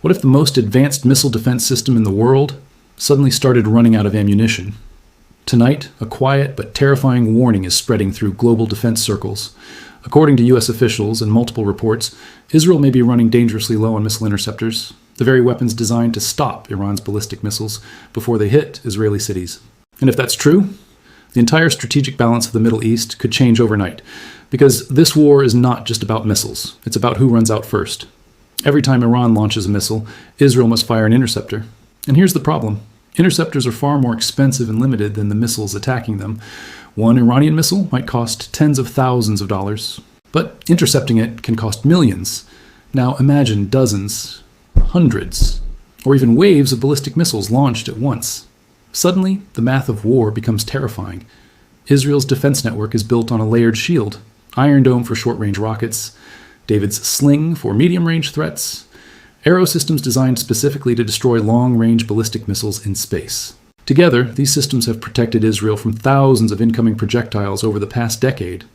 What if the most advanced missile defense system in the world suddenly started running out of ammunition? Tonight, a quiet but terrifying warning is spreading through global defense circles. According to U.S. officials and multiple reports, Israel may be running dangerously low on missile interceptors, the very weapons designed to stop Iran's ballistic missiles before they hit Israeli cities. And if that's true, the entire strategic balance of the Middle East could change overnight, because this war is not just about missiles, it's about who runs out first. Every time Iran launches a missile, Israel must fire an interceptor. And here's the problem. Interceptors are far more expensive and limited than the missiles attacking them. One Iranian missile might cost tens of thousands of dollars, but intercepting it can cost millions. Now imagine dozens, hundreds, or even waves of ballistic missiles launched at once. Suddenly, the math of war becomes terrifying. Israel's defense network is built on a layered shield: Iron Dome for short-range rockets, David's Sling for medium-range threats, arrow systems designed specifically to destroy long-range ballistic missiles in space. Together, these systems have protected Israel from thousands of incoming projectiles over the past decade.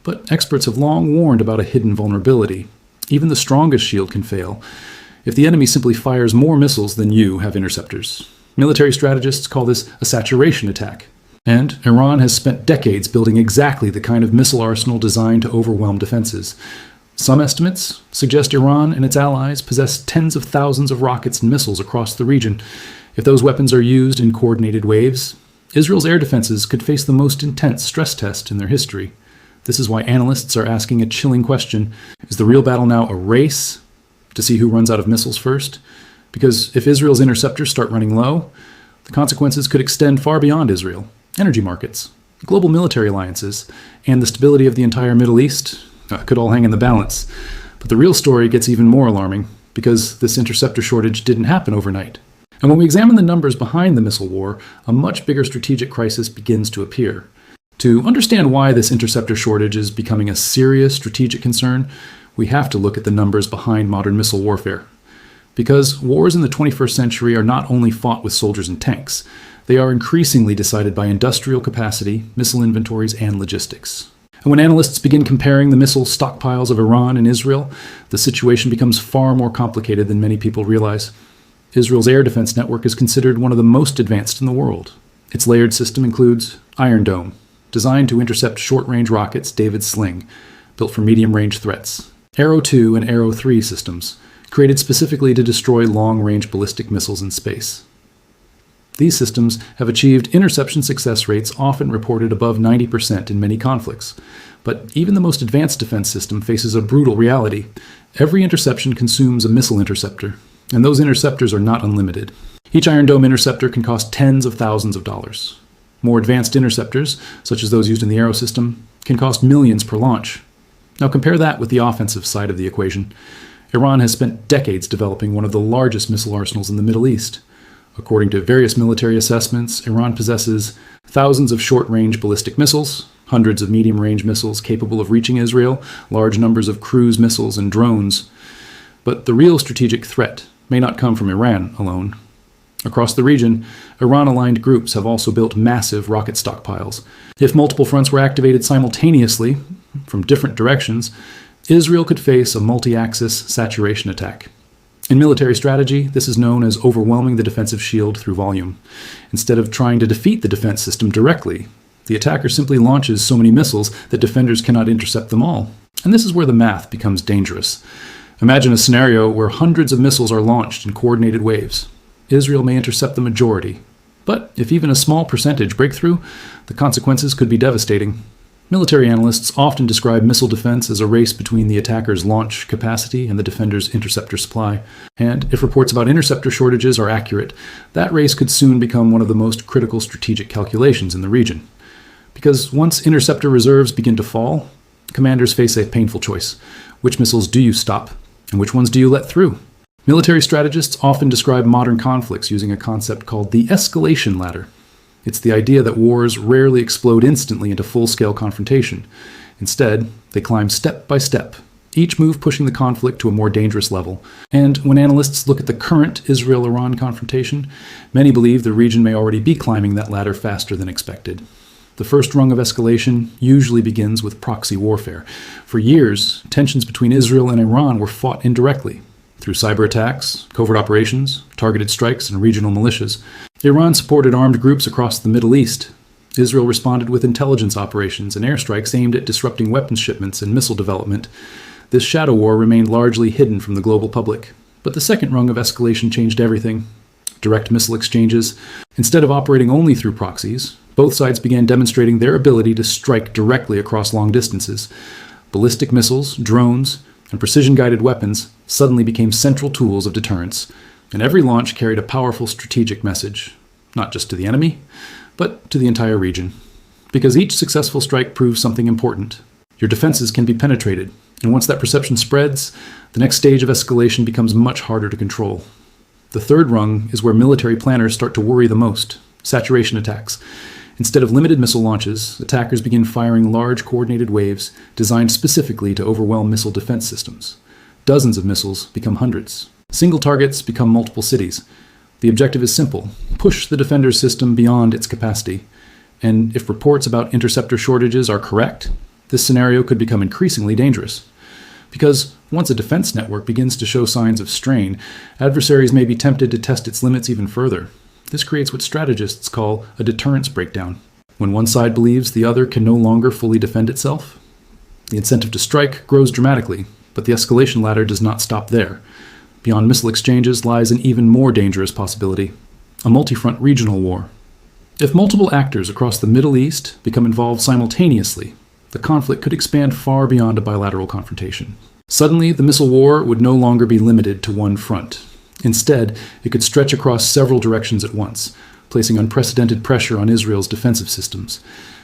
But experts have long warned about a hidden vulnerability. Even the strongest shield can fail if the enemy simply fires more missiles than you have interceptors. Military strategists call this a saturation attack. And Iran has spent decades building exactly the kind of missile arsenal designed to overwhelm defenses. Some estimates suggest Iran and its allies possess tens of thousands of rockets and missiles across the region. If those weapons are used in coordinated waves, Israel's air defenses could face the most intense stress test in their history. This is why analysts are asking a chilling question: is the real battle now a race to see who runs out of missiles first? Because if Israel's interceptors start running low, the consequences could extend far beyond Israel. Energy markets, global military alliances, and the stability of the entire Middle East could all hang in the balance. But the real story gets even more alarming, because this interceptor shortage didn't happen overnight. And when we examine the numbers behind the missile war, a much bigger strategic crisis begins to appear. To understand why this interceptor shortage is becoming a serious strategic concern, we have to look at the numbers behind modern missile warfare. Because wars in the 21st century are not only fought with soldiers and tanks, they are increasingly decided by industrial capacity, missile inventories, and logistics. And when analysts begin comparing the missile stockpiles of Iran and Israel, the situation becomes far more complicated than many people realize. Israel's air defense network is considered one of the most advanced in the world. Its layered system includes Iron Dome, designed to intercept short-range rockets, David's Sling, built for medium-range threats, Arrow 2 and Arrow 3 systems, created specifically to destroy long-range ballistic missiles in space. These systems have achieved interception success rates often reported above 90% in many conflicts. But even the most advanced defense system faces a brutal reality. Every interception consumes a missile interceptor, and those interceptors are not unlimited. Each Iron Dome interceptor can cost tens of thousands of dollars. More advanced interceptors, such as those used in the Arrow system, can cost millions per launch. Now compare that with the offensive side of the equation. Iran has spent decades developing one of the largest missile arsenals in the Middle East. According to various military assessments, Iran possesses thousands of short-range ballistic missiles, hundreds of medium-range missiles capable of reaching Israel, large numbers of cruise missiles and drones. But the real strategic threat may not come from Iran alone. Across the region, Iran-aligned groups have also built massive rocket stockpiles. If multiple fronts were activated simultaneously, from different directions, Israel could face a multi-axis saturation attack. In military strategy, this is known as overwhelming the defensive shield through volume. Instead of trying to defeat the defense system directly, the attacker simply launches so many missiles that defenders cannot intercept them all. And this is where the math becomes dangerous. Imagine a scenario where hundreds of missiles are launched in coordinated waves. Israel may intercept the majority. But if even a small percentage break through, the consequences could be devastating. Military analysts often describe missile defense as a race between the attacker's launch capacity and the defender's interceptor supply. And if reports about interceptor shortages are accurate, that race could soon become one of the most critical strategic calculations in the region. Because once interceptor reserves begin to fall, commanders face a painful choice. Which missiles do you stop, and which ones do you let through? Military strategists often describe modern conflicts using a concept called the escalation ladder. It's the idea that wars rarely explode instantly into full-scale confrontation. Instead, they climb step by step, each move pushing the conflict to a more dangerous level. And when analysts look at the current Israel-Iran confrontation, many believe the region may already be climbing that ladder faster than expected. The first rung of escalation usually begins with proxy warfare. For years, tensions between Israel and Iran were fought indirectly, Through cyber attacks, covert operations, targeted strikes, and regional militias, Iran supported armed groups across the Middle East. Israel responded with intelligence operations and airstrikes aimed at disrupting weapons shipments and missile development. This shadow war remained largely hidden from the global public. But the second rung of escalation changed everything. Direct missile exchanges. Instead of operating only through proxies, both sides began demonstrating their ability to strike directly across long distances. Ballistic missiles, drones, and precision-guided weapons suddenly became central tools of deterrence, and every launch carried a powerful strategic message, not just to the enemy, but to the entire region. Because each successful strike proves something important. Your defenses can be penetrated, and once that perception spreads, the next stage of escalation becomes much harder to control. The third rung is where military planners start to worry the most: saturation attacks. Instead of limited missile launches, attackers begin firing large coordinated waves designed specifically to overwhelm missile defense systems. Dozens of missiles become hundreds. Single targets become multiple cities. The objective is simple: push the defender's system beyond its capacity. And if reports about interceptor shortages are correct, this scenario could become increasingly dangerous. Because once a defense network begins to show signs of strain, adversaries may be tempted to test its limits even further. This creates what strategists call a deterrence breakdown. When one side believes the other can no longer fully defend itself, the incentive to strike grows dramatically, but the escalation ladder does not stop there. Beyond missile exchanges lies an even more dangerous possibility: a multi-front regional war. If multiple actors across the Middle East become involved simultaneously, the conflict could expand far beyond a bilateral confrontation. Suddenly, the missile war would no longer be limited to one front. Instead, it could stretch across several directions at once, placing unprecedented pressure on Israel's defensive systems.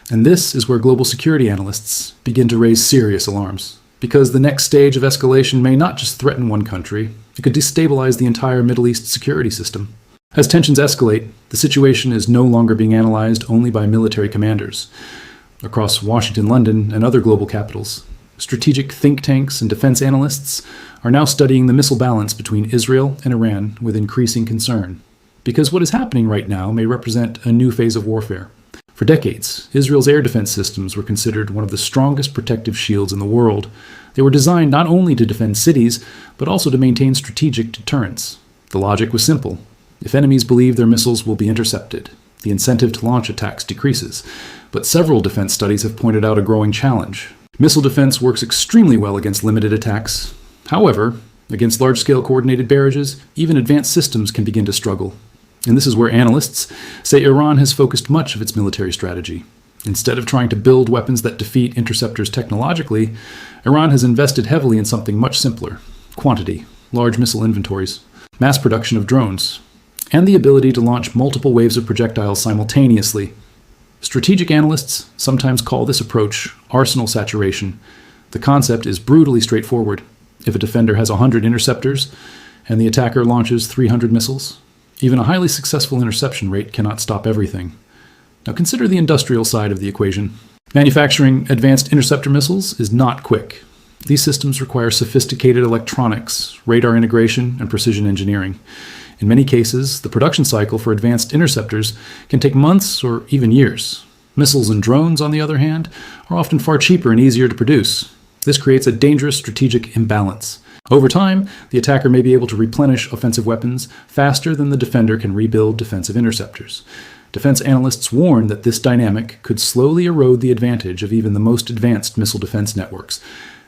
And this is where global security analysts begin to raise serious alarms. Because the next stage of escalation may not just threaten one country, it could destabilize the entire Middle East security system. As tensions escalate, the situation is no longer being analyzed only by military commanders. Across Washington, London, and other global capitals, strategic think tanks and defense analysts are now studying the missile balance between Israel and Iran with increasing concern. Because what is happening right now may represent a new phase of warfare. For decades, Israel's air defense systems were considered one of the strongest protective shields in the world. They were designed not only to defend cities, but also to maintain strategic deterrence. The logic was simple: if enemies believe their missiles will be intercepted, the incentive to launch attacks decreases. But several defense studies have pointed out a growing challenge. Missile defense works extremely well against limited attacks. However, against large-scale coordinated barrages, even advanced systems can begin to struggle. And this is where analysts say Iran has focused much of its military strategy. Instead of trying to build weapons that defeat interceptors technologically, Iran has invested heavily in something much simpler: quantity, large missile inventories, mass production of drones, and the ability to launch multiple waves of projectiles simultaneously. Strategic analysts sometimes call this approach arsenal saturation. The concept is brutally straightforward. If a defender has 100 interceptors and the attacker launches 300 missiles, even a highly successful interception rate cannot stop everything. Now consider the industrial side of the equation. Manufacturing advanced interceptor missiles is not quick. These systems require sophisticated electronics, radar integration, and precision engineering. In many cases, the production cycle for advanced interceptors can take months or even years. Missiles and drones, on the other hand, are often far cheaper and easier to produce. This creates a dangerous strategic imbalance. Over time, the attacker may be able to replenish offensive weapons faster than the defender can rebuild defensive interceptors. Defense analysts warn that this dynamic could slowly erode the advantage of even the most advanced missile defense networks.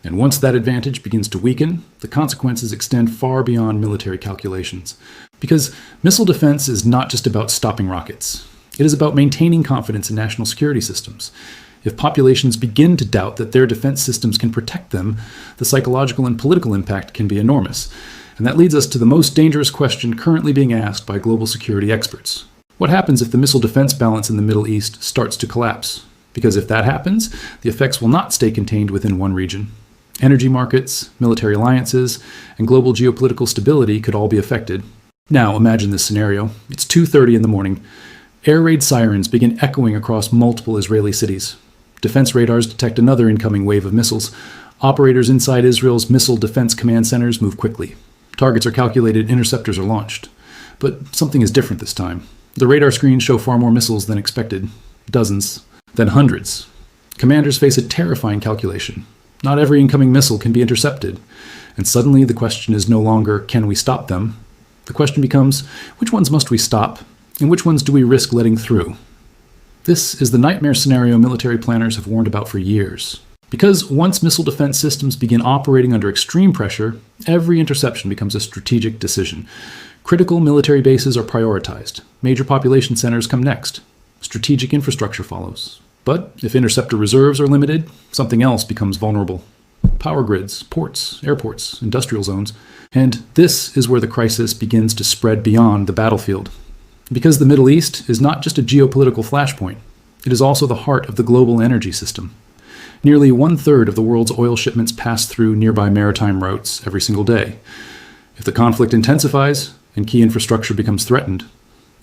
And once that advantage begins to weaken, the consequences extend far beyond military calculations. Because missile defense is not just about stopping rockets. It is about maintaining confidence in national security systems. If populations begin to doubt that their defense systems can protect them, the psychological and political impact can be enormous. And that leads us to the most dangerous question currently being asked by global security experts. What happens if the missile defense balance in the Middle East starts to collapse? Because if that happens, the effects will not stay contained within one region. Energy markets, military alliances, and global geopolitical stability could all be affected. Now imagine this scenario. It's 2:30 in the morning. Air raid sirens begin echoing across multiple Israeli cities. Defense radars detect another incoming wave of missiles. Operators inside Israel's missile defense command centers move quickly. Targets are calculated, interceptors are launched. But something is different this time. The radar screens show far more missiles than expected. Dozens, then hundreds. Commanders face a terrifying calculation. Not every incoming missile can be intercepted. And suddenly the question is no longer, can we stop them? The question becomes, which ones must we stop, and which ones do we risk letting through? This is the nightmare scenario military planners have warned about for years. Because once missile defense systems begin operating under extreme pressure, every interception becomes a strategic decision. Critical military bases are prioritized. Major population centers come next. Strategic infrastructure follows. But if interceptor reserves are limited, something else becomes vulnerable. Power grids, ports, airports, industrial zones. And this is where the crisis begins to spread beyond the battlefield. Because the Middle East is not just a geopolitical flashpoint, it is also the heart of the global energy system. Nearly 1/3 of the world's oil shipments pass through nearby maritime routes every single day. If the conflict intensifies and key infrastructure becomes threatened,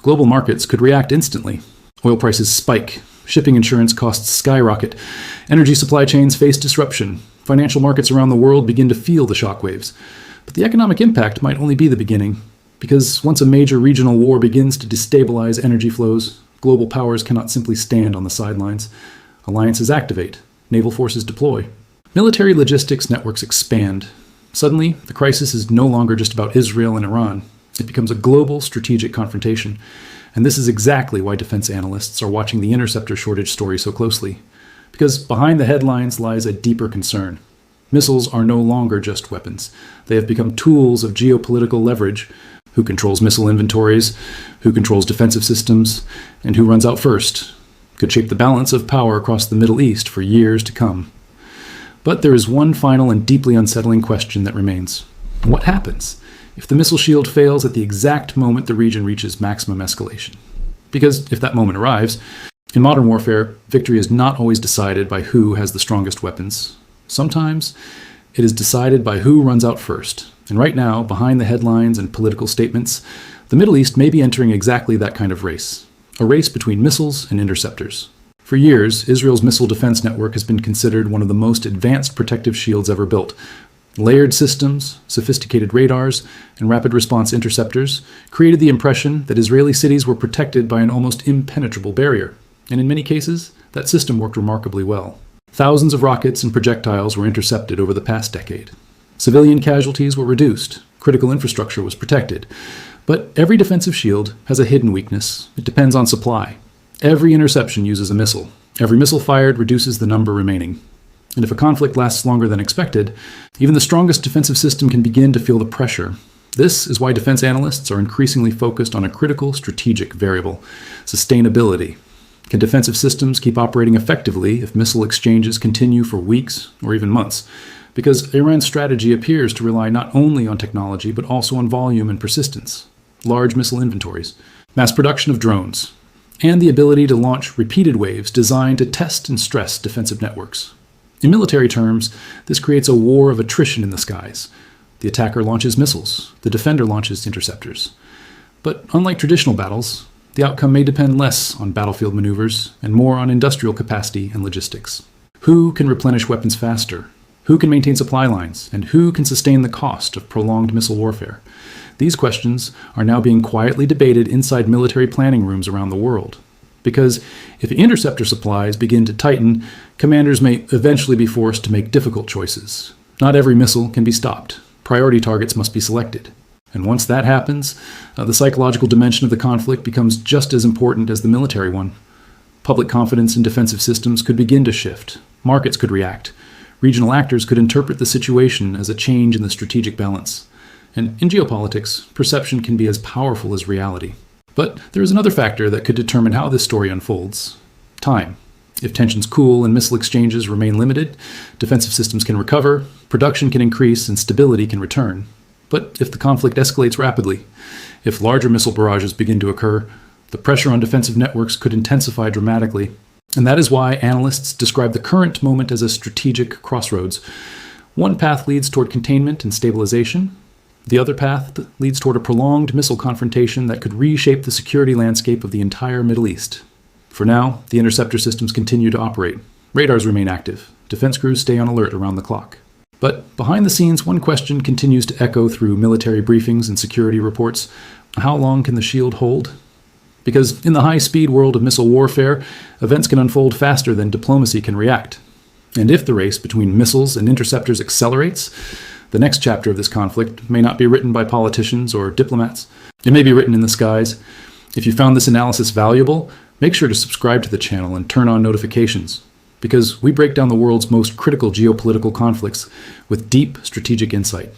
global markets could react instantly. Oil prices spike, shipping insurance costs skyrocket, energy supply chains face disruption, financial markets around the world begin to feel the shockwaves. But the economic impact might only be the beginning, because once a major regional war begins to destabilize energy flows, global powers cannot simply stand on the sidelines. Alliances activate. Naval forces deploy. Military logistics networks expand. Suddenly, the crisis is no longer just about Israel and Iran. It becomes a global strategic confrontation. And this is exactly why defense analysts are watching the interceptor shortage story so closely. Because behind the headlines lies a deeper concern. Missiles are no longer just weapons. They have become tools of geopolitical leverage. Who controls missile inventories? Who controls defensive systems? And who runs out first? Could shape the balance of power across the Middle East for years to come. But there is one final and deeply unsettling question that remains. What happens if the missile shield fails at the exact moment the region reaches maximum escalation? Because if that moment arrives, in modern warfare, victory is not always decided by who has the strongest weapons. Sometimes it is decided by who runs out first. And right now, behind the headlines and political statements, the Middle East may be entering exactly that kind of race. A race between missiles and interceptors. For years, Israel's missile defense network has been considered one of the most advanced protective shields ever built. Layered systems, sophisticated radars, and rapid response interceptors created the impression that Israeli cities were protected by an almost impenetrable barrier. And in many cases, that system worked remarkably well. Thousands of rockets and projectiles were intercepted over the past decade. Civilian casualties were reduced. Critical infrastructure was protected. But every defensive shield has a hidden weakness. It depends on supply. Every interception uses a missile. Every missile fired reduces the number remaining. And if a conflict lasts longer than expected, even the strongest defensive system can begin to feel the pressure. This is why defense analysts are increasingly focused on a critical strategic variable: sustainability. Can defensive systems keep operating effectively if missile exchanges continue for weeks or even months? Because Iran's strategy appears to rely not only on technology but also on volume and persistence. Large missile inventories, mass production of drones, and the ability to launch repeated waves designed to test and stress defensive networks. In military terms, this creates a war of attrition in the skies. The attacker launches missiles, the defender launches interceptors. But unlike traditional battles, the outcome may depend less on battlefield maneuvers and more on industrial capacity and logistics. Who can replenish weapons faster? Who can maintain supply lines? And who can sustain the cost of prolonged missile warfare? These questions are now being quietly debated inside military planning rooms around the world. Because if interceptor supplies begin to tighten, commanders may eventually be forced to make difficult choices. Not every missile can be stopped. Priority targets must be selected. And once that happens, the psychological dimension of the conflict becomes just as important as the military one. Public confidence in defensive systems could begin to shift. Markets could react. Regional actors could interpret the situation as a change in the strategic balance. And in geopolitics, perception can be as powerful as reality. But there is another factor that could determine how this story unfolds: time. If tensions cool and missile exchanges remain limited, defensive systems can recover, production can increase, and stability can return. But if the conflict escalates rapidly, if larger missile barrages begin to occur, the pressure on defensive networks could intensify dramatically. And that is why analysts describe the current moment as a strategic crossroads. One path leads toward containment and stabilization. The other path leads toward a prolonged missile confrontation that could reshape the security landscape of the entire Middle East. For now, the interceptor systems continue to operate. Radars remain active. Defense crews stay on alert around the clock. But behind the scenes, one question continues to echo through military briefings and security reports: how long can the shield hold? Because in the high-speed world of missile warfare, events can unfold faster than diplomacy can react. And if the race between missiles and interceptors accelerates, The next chapter of this conflict may not be written by politicians or diplomats. It may be written in the skies. If you found this analysis valuable, make sure to subscribe to the channel and turn on notifications, because we break down the world's most critical geopolitical conflicts with deep strategic insight.